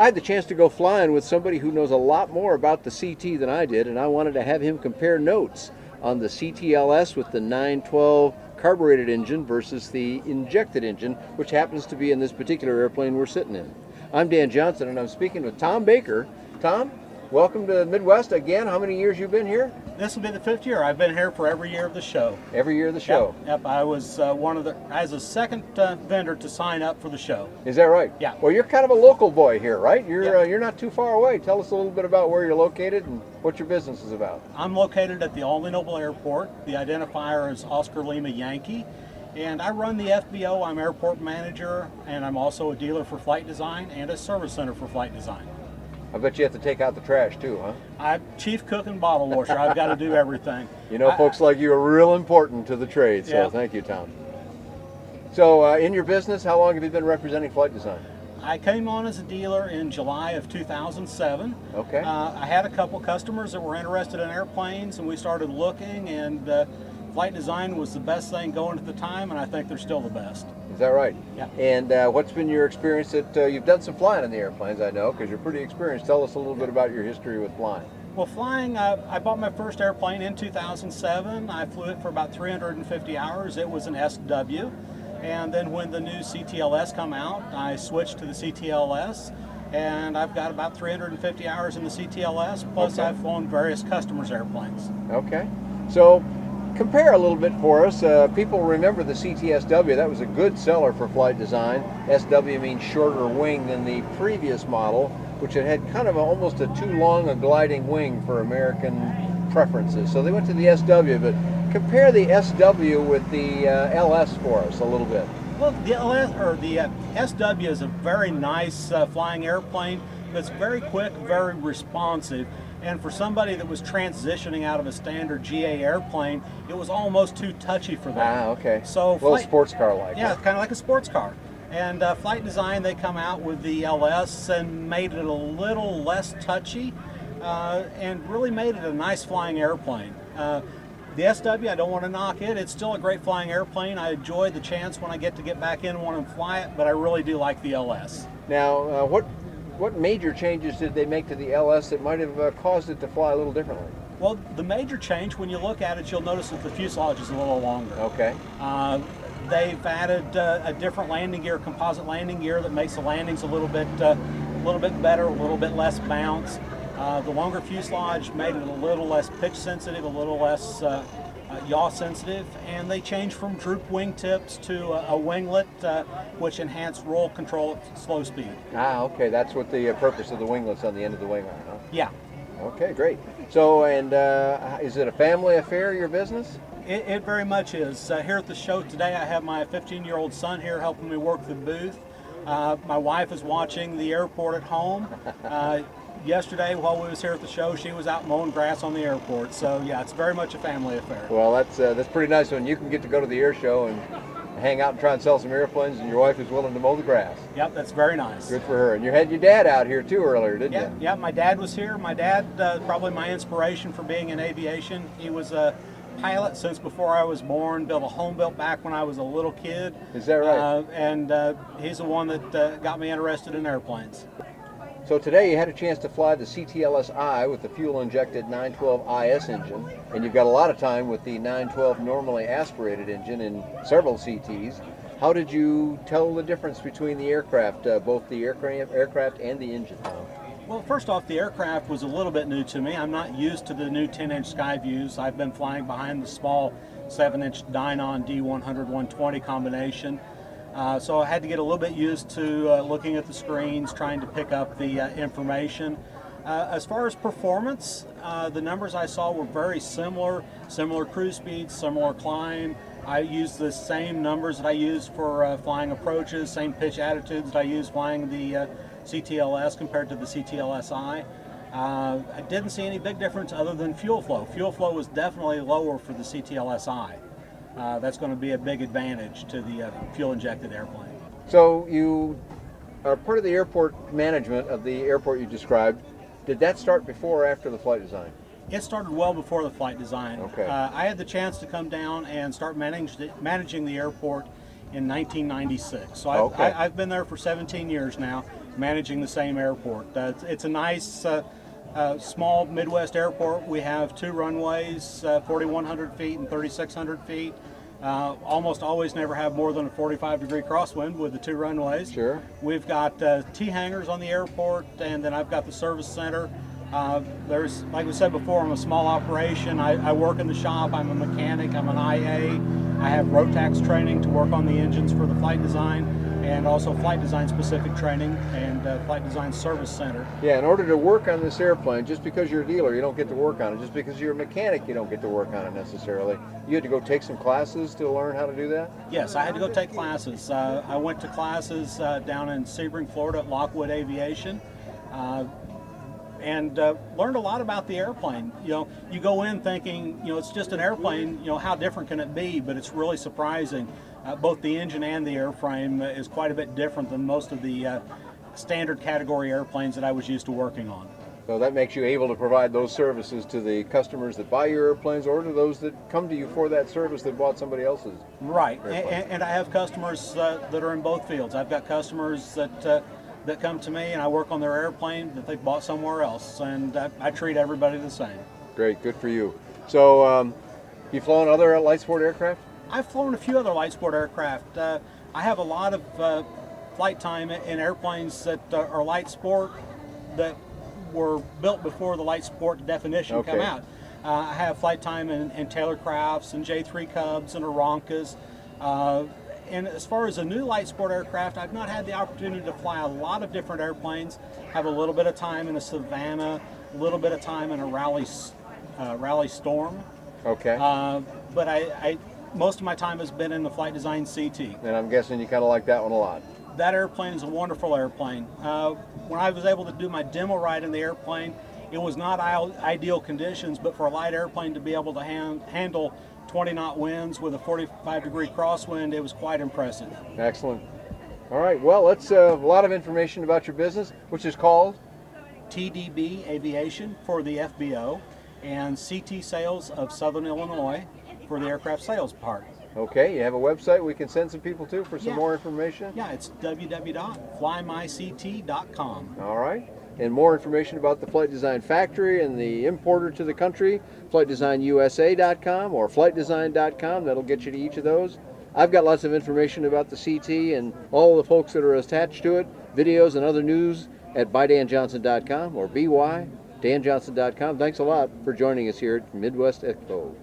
had the chance to go flying with somebody who knows a lot more about the CT than I did, and I wanted to have him compare notes on the CTLS with the 912 carbureted engine versus the injected engine, which happens to be in this particular airplane we're sitting in. I'm Dan Johnson, and I'm speaking with Tom Baker. Tom, welcome to Midwest again. How many years you been here? This will be the 5th year. I've been here for every year of the show. Every year of the show? Yep. I was I was the second vendor to sign up for the show. Is that right? Yeah. Well, you're kind of a local boy here, right? You're not too far away. Tell us a little bit about where you're located and what your business is about. I'm located at the Albany Noble Airport. The identifier is Oscar Lima Yankee. And I run the FBO. I'm airport manager, and I'm also a dealer for flight design and a service center for flight design. I bet you have to take out the trash too, huh? I'm chief cook and bottle washer. I've got to do everything. You know, folks like you are real important to the trade, so yeah. Thank you, Tom. So in your business, how long have you been representing flight design? I came on as a dealer in July of 2007. Okay. I had a couple customers that were interested in airplanes, and we started looking, and flight design was the best thing going at the time, and I think they're still the best. Is that right? Yeah. And what's been your experience you've done some flying in the airplanes, I know, because you're pretty experienced. Tell us a little bit about your history with flying. Well, flying, I bought my first airplane in 2007. I flew it for about 350 hours. It was an SW. And then when the new CTLS come out, I switched to the CTLS. And I've got about 350 hours in the CTLS, plus okay. I've flown various customers' airplanes. Okay. So compare a little bit for us. People remember the CTSW. That was a good seller for flight design. SW means shorter wing than the previous model, which had kind of almost a too long a gliding wing for American preferences. So they went to the SW, but compare the SW with the LS for us a little bit. Well, the SW is a very nice flying airplane. It's very quick, very responsive. And for somebody that was transitioning out of a standard GA airplane, it was almost too touchy for them. Ah, okay. So a little sports car like. Yeah, kind of like a sports car. And flight design, they come out with the LS and made it a little less touchy and really made it a nice flying airplane. The SW, I don't want to knock it. It's still a great flying airplane. I enjoy the chance when I get back in and want to fly it, but I really do like the LS. Now, what major changes did they make to the LS that might have caused it to fly a little differently? Well, the major change, when you look at it, you'll notice that the fuselage is a little longer. Okay. They've added a different landing gear, composite landing gear, that makes the landings a little bit better, a little bit less bounce. The longer fuselage made it a little less pitch sensitive, a little less yaw sensitive, and they changed from droop wingtips to a winglet, which enhanced roll control at slow speed. Ah, okay. That's what the purpose of the winglets on the end of the wing are, huh? Yeah. Okay, great. So, and is it a family affair, your business? It very much is. Here at the show today, I have my 15-year-old son here helping me work the booth. My wife is watching the airport at home. Yesterday, while we was here at the show, she was out mowing grass on the airport. So yeah, it's very much a family affair. Well, that's pretty nice when you can get to go to the air show and hang out and try and sell some airplanes, and your wife is willing to mow the grass. Yep, that's very nice. Good for her. And you had your dad out here too earlier, didn't you? Yeah, my dad was here. My dad, probably my inspiration for being in aviation. He was a pilot since before I was born, built a homebuilt back when I was a little kid. Is that right? And he's the one that got me interested in airplanes. So today you had a chance to fly the CTLSi with the fuel-injected 912 IS engine, and you've got a lot of time with the 912 normally aspirated engine in several CTs. How did you tell the difference between the aircraft, both the aircraft and the engine? Well, first off, the aircraft was a little bit new to me. I'm not used to the new 10-inch sky views. I've been flying behind the small 7-inch Dynon D100-120 combination. So I had to get a little bit used to looking at the screens, trying to pick up the information. As far as performance, the numbers I saw were very similar cruise speeds, similar climb. I used the same numbers that I used for flying approaches, same pitch attitudes that I used flying the CTLS compared to the CTLSi. I didn't see any big difference other than fuel flow. Fuel flow was definitely lower for the CTLSi. That's going to be a big advantage to the fuel-injected airplane. So you are part of the airport management of the airport you described. Did that start before or after the flight design? It started well before the flight design. Okay. I had the chance to come down and start managing the airport in 1996. So okay. I've been there for 17 years now. managing the same airport. It's a nice small Midwest airport. We have 2 runways, 4,100 feet and 3,600 feet. Almost always never have more than a 45-degree crosswind with the 2 runways. Sure. We've got T-hangars on the airport, and then I've got the service center. There's, like we said before, I'm a small operation. I work in the shop. I'm a mechanic. I'm an IA. I have Rotax training to work on the engines for the flight design, and also flight design specific training and flight design service center. Yeah, in order to work on this airplane, just because you're a dealer, you don't get to work on it. Just because you're a mechanic, you don't get to work on it necessarily. You had to go take some classes to learn how to do that? Yes, I had to go take classes. I went to classes down in Sebring, Florida at Lockwood Aviation. And learned a lot about the airplane. You know, you go in thinking, you know, it's just an airplane, you know, how different can it be? But it's really surprising. Both the engine and the airframe is quite a bit different than most of the standard category airplanes that I was used to working on. So that makes you able to provide those services to the customers that buy your airplanes, or to those that come to you for that service that bought somebody else's. Right, and I have customers that are in both fields. I've got customers that come to me and I work on their airplane that they've bought somewhere else, and I treat everybody the same. Great, good for you. So you've flown other light sport aircraft? I've flown a few other light sport aircraft. I have a lot of flight time in airplanes that are light sport that were built before the light sport definition came out. I have flight time in Taylor Crafts and J3 Cubs and Aronkas. And as far as a new light sport aircraft, I've not had the opportunity to fly a lot of different airplanes. Have a little bit of time in a Savannah, a little bit of time in a Raleigh Storm. Okay. But most of my time has been in the Flight Design CT. And I'm guessing you kind of like that one a lot. That airplane is a wonderful airplane. When I was able to do my demo ride in the airplane, it was not ideal conditions, but for a light airplane to be able to handle 20-knot winds with a 45-degree crosswind, it was quite impressive. Excellent. All right, well, that's a lot of information about your business, which is called? TDB Aviation for the FBO, and CT Sales of Southern Illinois for the aircraft sales part. Okay, you have a website we can send some people to for some more information? Yeah, it's www.flymyct.com. All right. And more information about the Flight Design Factory and the importer to the country, flightdesignusa.com or flightdesign.com. That'll get you to each of those. I've got lots of information about the CT and all the folks that are attached to it, videos and other news at bydanjohnson.com or bydanjohnson.com. Thanks a lot for joining us here at Midwest Expo.